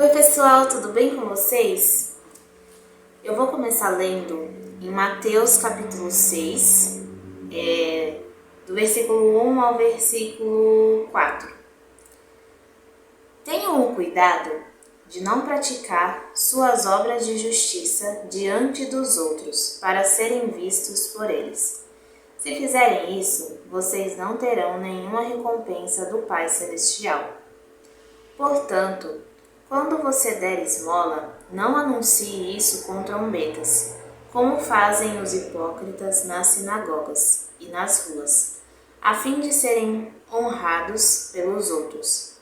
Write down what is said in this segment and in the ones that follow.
Oi pessoal, tudo bem com vocês? Eu vou começar lendo em Mateus capítulo 6, do versículo 1 ao versículo 4. Tenham o cuidado de não praticar suas obras de justiça diante dos outros, para serem vistos por eles. Se fizerem isso, vocês não terão nenhuma recompensa do Pai Celestial. Portanto, quando você der esmola, não anuncie isso com trombetas, como fazem os hipócritas nas sinagogas e nas ruas, a fim de serem honrados pelos outros.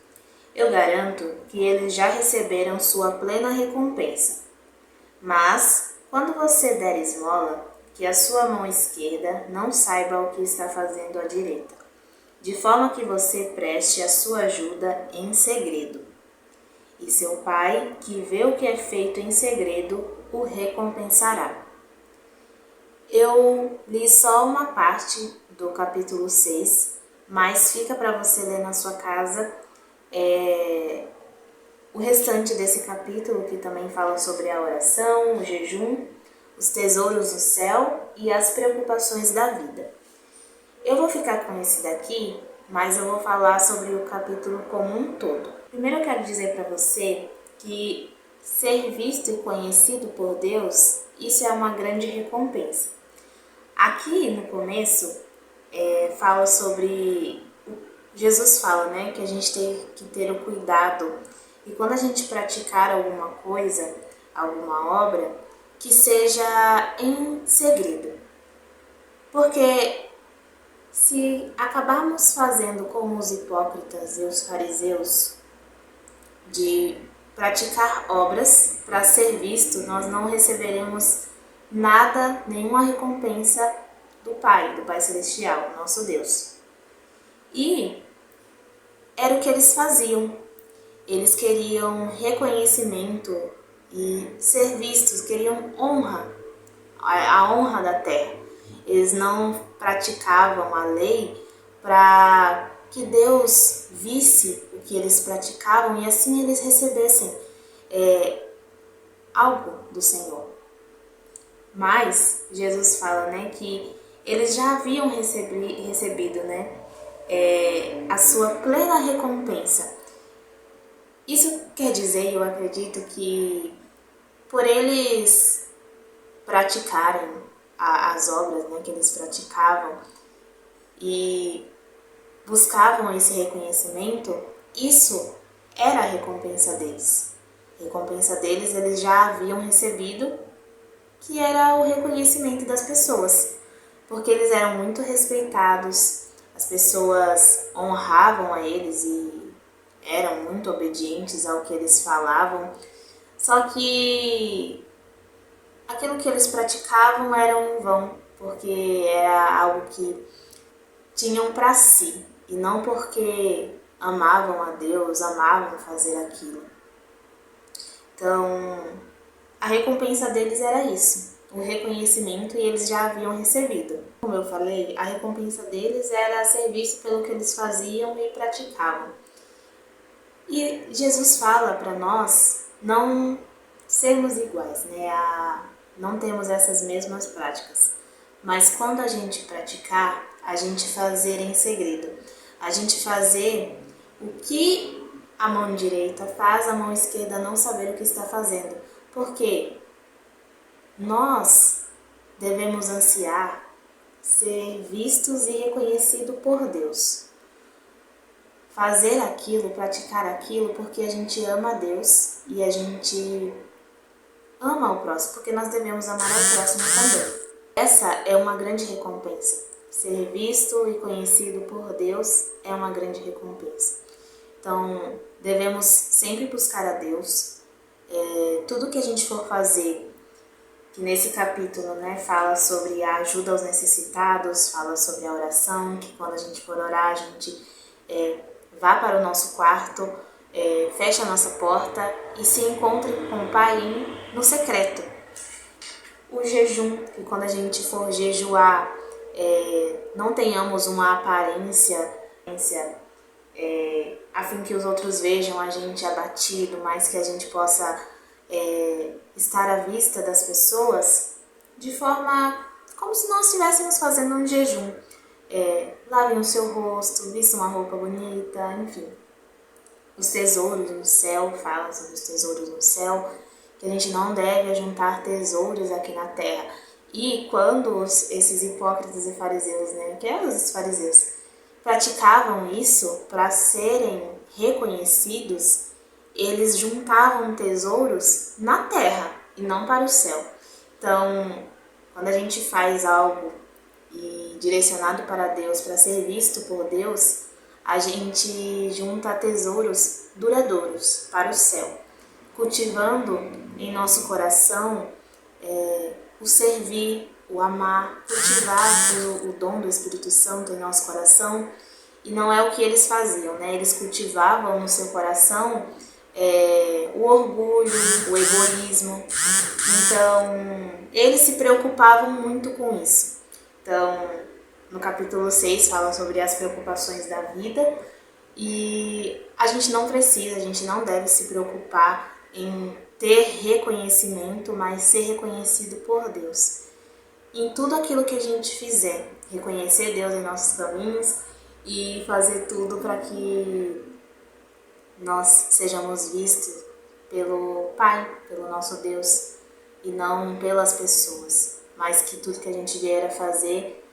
Eu garanto que eles já receberam sua plena recompensa. Mas, quando você der esmola, que a sua mão esquerda não saiba o que está fazendo a direita, de forma que você preste a sua ajuda em segredo. E seu Pai, que vê o que é feito em segredo, o recompensará. Eu li só uma parte do capítulo 6, mas fica para você ler na sua casa o restante desse capítulo, que também fala sobre a oração, o jejum, os tesouros do céu e as preocupações da vida. Eu vou ficar com esse daqui, mas eu vou falar sobre o capítulo como um todo. Primeiro eu quero dizer para você que ser visto e conhecido por Deus, isso é uma grande recompensa. Aqui no começo, fala sobre... Jesus fala, né, que a gente tem que ter o cuidado e quando a gente praticar alguma coisa, alguma obra, que seja em segredo. Porque se acabarmos fazendo como os hipócritas e os fariseus, de praticar obras para ser visto, nós não receberemos nada, nenhuma recompensa do Pai Celestial, nosso Deus. E era o que eles faziam. Eles queriam reconhecimento e ser vistos, queriam honra, a honra da terra. Eles não praticavam a lei para que Deus visse o que eles praticavam e assim eles recebessem algo do Senhor. Mas Jesus fala, né, que eles já haviam recebido, né, a sua plena recompensa. Isso quer dizer, eu acredito que por eles praticarem as obras, né, que eles praticavam e buscavam esse reconhecimento, isso era a recompensa deles. A recompensa deles eles já haviam recebido, que era o reconhecimento das pessoas, porque eles eram muito respeitados, as pessoas honravam a eles e eram muito obedientes ao que eles falavam, só que aquilo que eles praticavam era em vão, porque era algo que tinham para si e não porque amavam a Deus, amavam fazer aquilo. Então, a recompensa deles era isso, o reconhecimento, e eles já haviam recebido. Como eu falei, a recompensa deles era ser visto pelo que eles faziam e praticavam. E Jesus fala para nós não sermos iguais, né? Não temos essas mesmas práticas. Mas quando a gente praticar, a gente fazer em segredo. A gente fazer o que a mão direita faz, a mão esquerda não saber o que está fazendo. Porque nós devemos ansiar ser vistos e reconhecidos por Deus. Fazer aquilo, praticar aquilo, porque a gente ama a Deus e a gente ama o próximo, porque nós devemos amar ao próximo também. Essa é uma grande recompensa. Ser visto e conhecido por Deus é uma grande recompensa. Então, devemos sempre buscar a Deus. Tudo que a gente for fazer, que nesse capítulo, né, fala sobre a ajuda aos necessitados, fala sobre a oração, que quando a gente for orar, a gente vá para o nosso quarto, feche a nossa porta e se encontre com o Pai no secreto. O jejum, que quando a gente for jejuar, não tenhamos uma aparência a fim que os outros vejam a gente abatido, mas que a gente possa estar à vista das pessoas de forma como se nós estivéssemos fazendo um jejum. Lavem o seu rosto, vistam uma roupa bonita, enfim. Os tesouros no céu, fala sobre os tesouros no céu, que a gente não deve ajuntar tesouros aqui na terra. E quando esses hipócritas e fariseus, que eram os fariseus, praticavam isso para serem reconhecidos, eles juntavam tesouros na terra e não para o céu. Então, quando a gente faz algo direcionado para Deus, para ser visto por Deus, a gente junta tesouros duradouros para o céu, cultivando em nosso coração o servir, o amar, cultivar o dom do Espírito Santo em nosso coração. E não é o que eles faziam, Eles cultivavam no seu coração o orgulho, o egoísmo. Então, eles se preocupavam muito com isso. Então, no capítulo 6 fala sobre as preocupações da vida e a gente não deve se preocupar em ter reconhecimento, mas ser reconhecido por Deus. Em tudo aquilo que a gente fizer, reconhecer Deus em nossos caminhos e fazer tudo para que nós sejamos vistos pelo Pai, pelo nosso Deus, e não pelas pessoas, mas que tudo que a gente vier a fazer,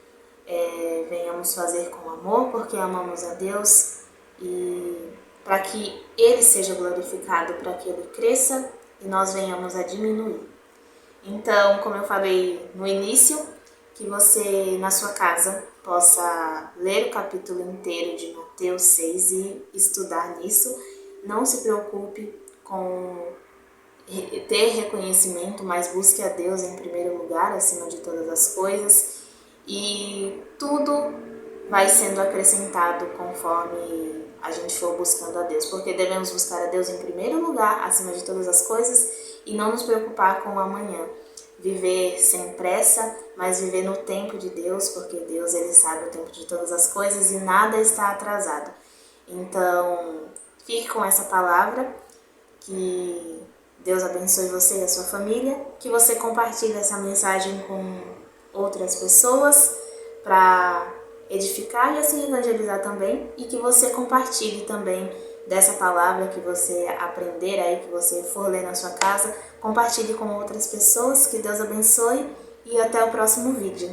venhamos fazer com amor, porque amamos a Deus, e para que Ele seja glorificado, para que Ele cresça e nós venhamos a diminuir. Então, como eu falei no início, que você na sua casa possa ler o capítulo inteiro de Mateus 6 e estudar nisso. Não se preocupe com ter reconhecimento, mas busque a Deus em primeiro lugar, acima de todas as coisas, e tudo vai sendo acrescentado conforme a gente for buscando a Deus, porque devemos buscar a Deus em primeiro lugar, acima de todas as coisas, e não nos preocupar com o amanhã. Viver sem pressa, mas viver no tempo de Deus, porque Deus, Ele sabe o tempo de todas as coisas e nada está atrasado. Então, fique com essa palavra, que Deus abençoe você e a sua família, que você compartilhe essa mensagem com outras pessoas para edificar e assim evangelizar também, e que você compartilhe também dessa palavra que você aprender aí, que você for ler na sua casa, compartilhe com outras pessoas. Que Deus abençoe e até o próximo vídeo.